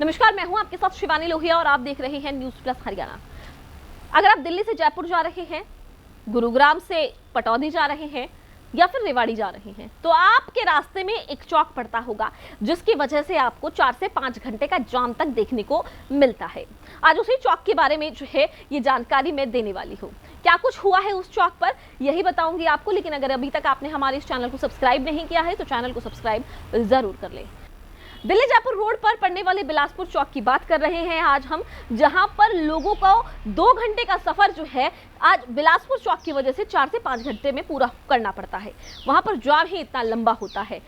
नमस्कार, मैं हूं आपके साथ शिवानी लोहिया और आप देख रहे हैं न्यूज़ प्लस हरियाणा। अगर आप दिल्ली से जयपुर जा रहे हैं, गुरुग्राम से पटौदी जा रहे हैं या फिर रेवाड़ी जा रहे हैं तो आपके रास्ते में एक चौक पड़ता होगा जिसकी वजह से आपको 4 से 5 घंटे का जाम तक देखने को मिलता है। आज उसी चौक के बारे में जो है ये जानकारी मैं देने वाली हूँ। क्या कुछ हुआ है उस चौक पर यही बताऊंगी आपको, लेकिन अगर अभी तक आपने हमारे इस चैनल को सब्सक्राइब नहीं किया है तो चैनल को सब्सक्राइब जरूर कर लें। दिल्ली जयपुर रोड पर पड़ने वाले बिलासपुर चौक की बात कर रहे हैं आज हम, जहां पर लोगों को 2 घंटे का सफर जो है आज बिलासपुर चौक की वजह से 4 से 5 घंटे में पूरा करना पड़ता है। वहां पर जाम ही इतना लंबा होता है।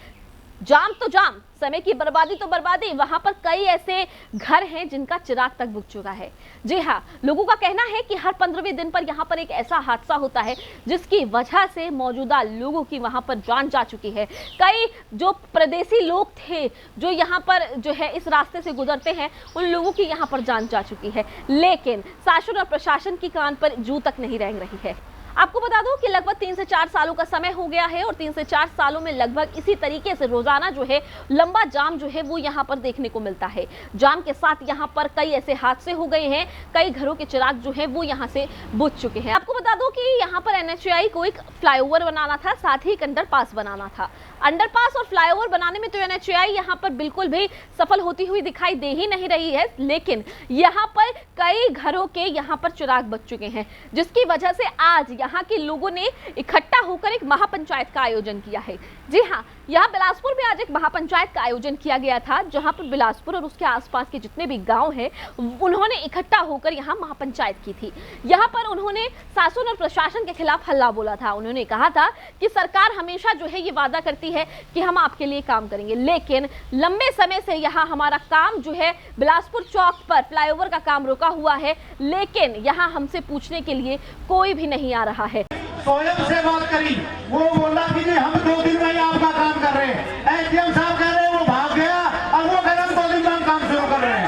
जाम तो जाम, समय की बर्बादी तो बर्बादी। वहां पर कई ऐसे घर हैं जिनका चिराग तक बुझ चुका है। जी हाँ, लोगों का कहना है कि हर 15वें दिन पर यहाँ पर एक ऐसा हादसा होता है जिसकी वजह से मौजूदा लोगों की वहां पर जान जा चुकी है। कई जो प्रदेशी लोग थे जो यहाँ पर जो है इस रास्ते से गुजरते हैं उन लोगों की यहाँ पर जान जा चुकी है, लेकिन शासन और प्रशासन की कान पर जू तक नहीं रेंग रही है। आपको बता दूं कि लगभग 3 से 4 सालों का समय हो गया है और 3 से 4 सालों में लगभग इसी तरीके से रोजाना जो है लंबा जाम जो है वो यहाँ पर देखने को मिलता है। जाम के साथ यहाँ पर कई ऐसे हादसे हो गए हैं, कई घरों के चिराग जो है वो यहाँ से बुझ चुके हैं। आपको बता दूं कि यहाँ पर NHAI को एक फ्लाईओवर बनाना था, साथ ही एक अंडरपास बनाना था। अंडरपास और फ्लाईओवर बनाने में तो NHAI यहाँ पर बिल्कुल भी सफल होती हुई दिखाई दे ही नहीं रही है, लेकिन यहाँ पर कई घरों के यहाँ पर चिराग बच चुके हैं, जिसकी वजह से आज यहाँ के लोगों ने इकट्ठा होकर एक महापंचायत का आयोजन किया है। जी हाँ, यहाँ बिलासपुर में आज एक महापंचायत का आयोजन किया गया था, जहाँ पर बिलासपुर और उसके आसपास के जितने भी गांव हैं उन्होंने इकट्ठा होकर यहाँ महापंचायत की थी। यहाँ पर उन्होंने शासन और प्रशासन के खिलाफ हल्ला बोला था। उन्होंने कहा था कि सरकार हमेशा जो है ये वादा करती है कि हम आपके लिए काम करेंगे, लेकिन लंबे समय से यहाँ हमारा काम जो है बिलासपुर चौक पर फ्लाईओवर का काम रुका हुआ है, लेकिन यहाँ हमसे पूछने के लिए कोई भी नहीं आ रहा है। स्वयं से बात करी, वो बोला कि नहीं हम 2 दिन में ही आपका काम कर रहे हैं। SDM साहब कह रहे हैं वो भाग गया, अब वो कह रहे हम 2 दिन में हम काम शुरू कर रहे हैं।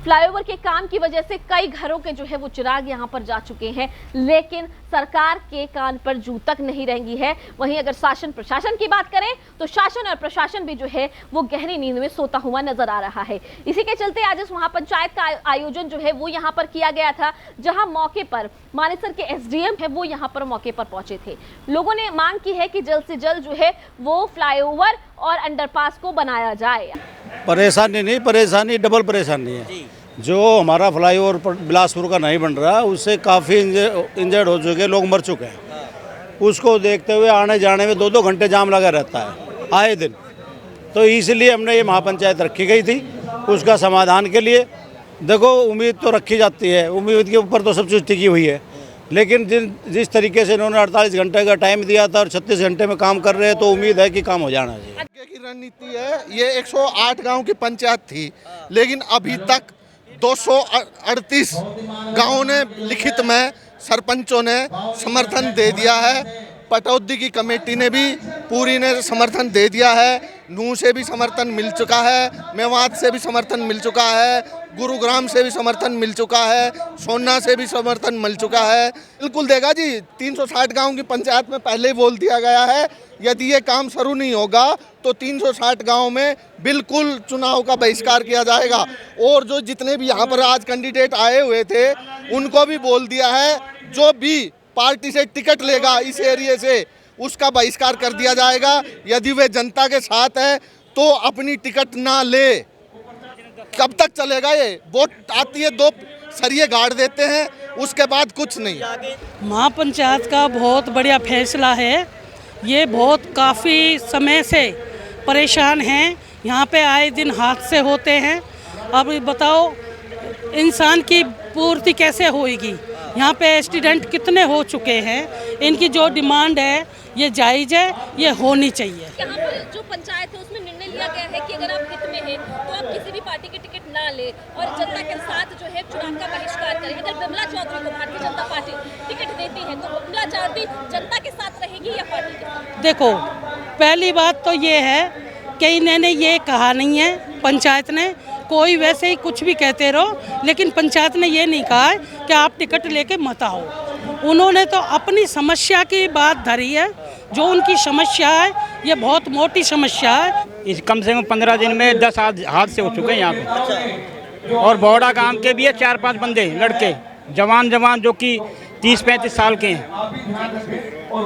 फ्लाईओवर के काम की वजह से कई घरों के जो है वो चिराग यहाँ पर जा चुके हैं, लेकिन सरकार के कान पर जू तक नहीं रहेंगी है। वहीं अगर शासन प्रशासन की बात करें तो शासन और प्रशासन भी जो है वो गहरी नींद में सोता हुआ नजर आ रहा है। इसी के चलते आज इस महापंचायत का आयोजन जो है वो यहाँ पर किया गया था, जहाँ मौके पर मानेसर के SDM है वो यहाँ पर मौके पर पहुंचे थे। लोगों ने मांग की है कि जल्द से जल्द जो है वो फ्लाईओवर और अंडरपास को बनाया जाए। परेशानी नहीं, परेशानी डबल परेशानी है। जो हमारा फ्लाईओवर बिलासपुर का नहीं बन रहा, उससे काफ़ी इंजर्ड हो चुके, लोग मर चुके हैं। उसको देखते हुए आने जाने में 2-2 घंटे जाम लगा रहता है आए दिन। तो इसलिए हमने ये महापंचायत रखी गई थी उसका समाधान के लिए। देखो, उम्मीद तो रखी जाती है, उम्मीद के ऊपर तो सब चीज़ टिकी हुई है, लेकिन जिस तरीके से इन्होंने 48 घंटे का टाइम दिया था और 36 घंटे में काम कर रहे हैं, तो उम्मीद है कि काम हो जाना चाहिए। आगे की रणनीति है, ये 108 गांव की पंचायत थी, लेकिन अभी तक 238 गांवों ने लिखित में सरपंचों ने समर्थन दे दिया है। पटौदी की कमेटी ने भी पूरी ने समर्थन दे दिया है। नूह से भी समर्थन मिल चुका है, मेवात से भी समर्थन मिल चुका है, गुरुग्राम से भी समर्थन मिल चुका है, सोन्ना से भी समर्थन मिल चुका है। बिल्कुल देगा जी, 360 गांव की पंचायत में पहले ही बोल दिया गया है, यदि ये काम शुरू नहीं होगा तो 360 गांव में बिल्कुल चुनाव का बहिष्कार किया जाएगा। और जो जितने भी यहाँ पर आज कैंडिडेट आए हुए थे उनको भी बोल दिया है, जो भी पार्टी से टिकट लेगा इस एरिया से उसका बहिष्कार कर दिया जाएगा। यदि वे जनता के साथ है तो अपनी टिकट ना ले। कब तक चलेगा ये? वोट आती है 2 सरिये गाड़ देते हैं, उसके बाद कुछ नहीं। महापंचायत का बहुत बढ़िया फैसला है। ये बहुत काफ़ी समय से परेशान हैं, यहाँ पे आए दिन हादसे होते हैं। अब बताओ इंसान की पूर्ति कैसे होएगी? यहाँ पे एक्सीडेंट कितने हो चुके हैं। इनकी जो डिमांड है ये जायज़ है, ये होनी चाहिए। यहाँ पर जो पंचायत है उसमें निर्णय लिया गया है कि अगर आप हित में हैं तो आप किसी भी पार्टी की टिकट ना ले और जनता के साथ जो है चुनाव का बहिष्कार करें। अगर बिमला चौधरी को भारतीय जनता पार्टी टिकट देती है तो बिमला चौधरी जनता के साथ रहेगी या पार्टी के साथ? देखो, पहली बात तो ये है कि इन्होंने ये कहा नहीं है, पंचायत ने कोई वैसे ही कुछ भी कहते रहो, लेकिन पंचायत ने ये नहीं कहा है कि आप टिकट लेके मत आओ। उन्होंने तो अपनी समस्या की बात धरी है। जो उनकी समस्या है ये बहुत मोटी समस्या है। इस कम से कम 15 दिन में 10 हादसे हो चुके हैं यहाँ पे। और बौड़ा गांव के भी है 4-5 बंदे लड़के जवान जो कि 30-35 साल के हैं।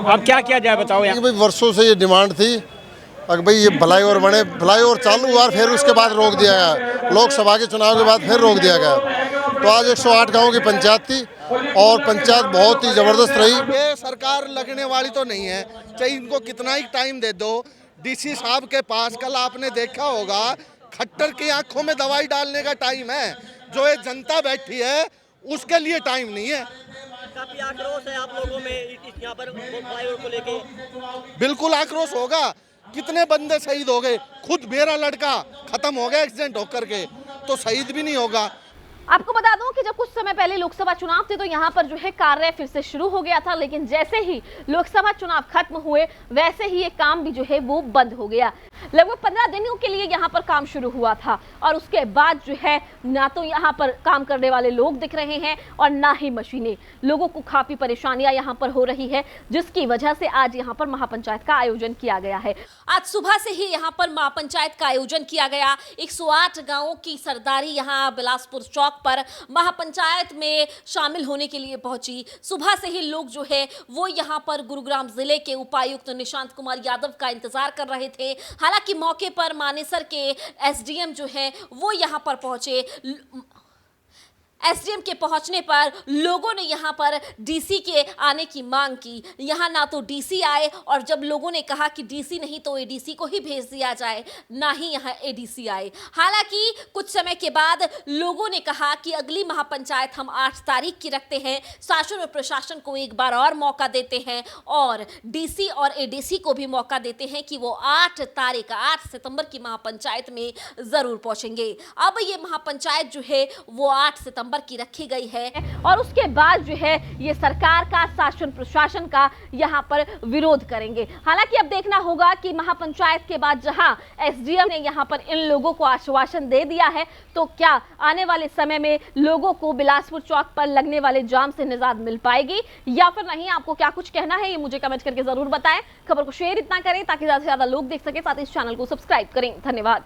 अब क्या किया जाए बताओ यहाँ। भाई वर्षों से ये डिमांड थी अगर भाई ये फ्लाईओवर बने, फ्लाईओवर चालू हुआ फिर उसके बाद रोक दिया गया, लोकसभा के चुनाव के बाद फिर रोक दिया गया। तो आज 108 गाँव की पंचायत थी और पंचायत बहुत ही ज़बरदस्त रही। ये सरकार लगने वाली तो नहीं है, चाहे इनको कितना ही टाइम दे दो। डीसी साहब के पास कल आपने देखा होगा खट्टर की आंखों में दवाई डालने का टाइम है, जो ये जनता बैठी है उसके लिए टाइम नहीं है। काफी आक्रोश है आप लोगों में यहाँ पर फ्लाईओवर को लेके। बिल्कुल आक्रोश होगा। कितने बंदे शहीद हो गए, खुद मेरा लड़का खत्म हो गया एक्सीडेंट होकर के, तो शहीद भी नहीं होगा। आपको बता दूं कि जब कुछ समय पहले लोकसभा चुनाव थे तो यहाँ पर जो है कार्य फिर से शुरू हो गया था, लेकिन जैसे ही लोकसभा चुनाव खत्म हुए वैसे ही ये काम भी जो है वो बंद हो गया। लगभग 15 दिनों के लिए यहाँ पर काम शुरू हुआ था और उसके बाद जो है ना तो यहाँ पर काम करने वाले लोग दिख रहे हैं और ना ही मशीनें। लोगों को काफी परेशानियां यहाँ पर हो रही है, जिसकी वजह से आज यहाँ पर महापंचायत का आयोजन किया गया है। आज सुबह से ही यहाँ पर महापंचायत का आयोजन किया गया। 108 गाँवों की सरदारी यहाँ बिलासपुर चौक पर महापंचायत में शामिल होने के लिए पहुंची। सुबह से ही लोग जो है वो यहाँ पर गुरुग्राम जिले के उपायुक्त निशांत कुमार यादव का इंतजार कर रहे थे। हालांकि मौके पर मानेसर के एसडीएम जो है वो यहाँ पर पहुंचे। एसडीएम के पहुंचने पर लोगों ने यहां पर डीसी के आने की मांग की। यहां ना तो डीसी आए और जब लोगों ने कहा कि डीसी नहीं तो एडीसी को ही भेज दिया जाए, ना ही यहां एडीसी आए। हालांकि कुछ समय के बाद लोगों ने कहा कि अगली महापंचायत हम 8 तारीख की रखते हैं, शासन और प्रशासन को एक बार और मौका देते हैं और डीसी और एडीसी को भी मौका देते हैं कि वो 8 सितंबर की महापंचायत में जरूर पहुंचेंगे। अब ये महापंचायत जो है वो 8 सितंबर की रखी गई है और उसके बाद जो है ये सरकार का, शासन प्रशासन का यहाँ पर विरोध करेंगे। हालांकि अब देखना होगा कि महापंचायत के बाद जहां एसडीएम ने यहाँ पर इन लोगों को आश्वासन दे दिया है, तो क्या आने वाले समय में लोगों को बिलासपुर चौक पर लगने वाले जाम से निजात मिल पाएगी या फिर नहीं। आपको क्या कुछ कहना है ये मुझे कमेंट करके जरूर बताएं। खबर को शेयर इतना करें ताकि ज्यादा से ज्यादा लोग देख सके, साथ ही इस चैनल को सब्सक्राइब करें। धन्यवाद।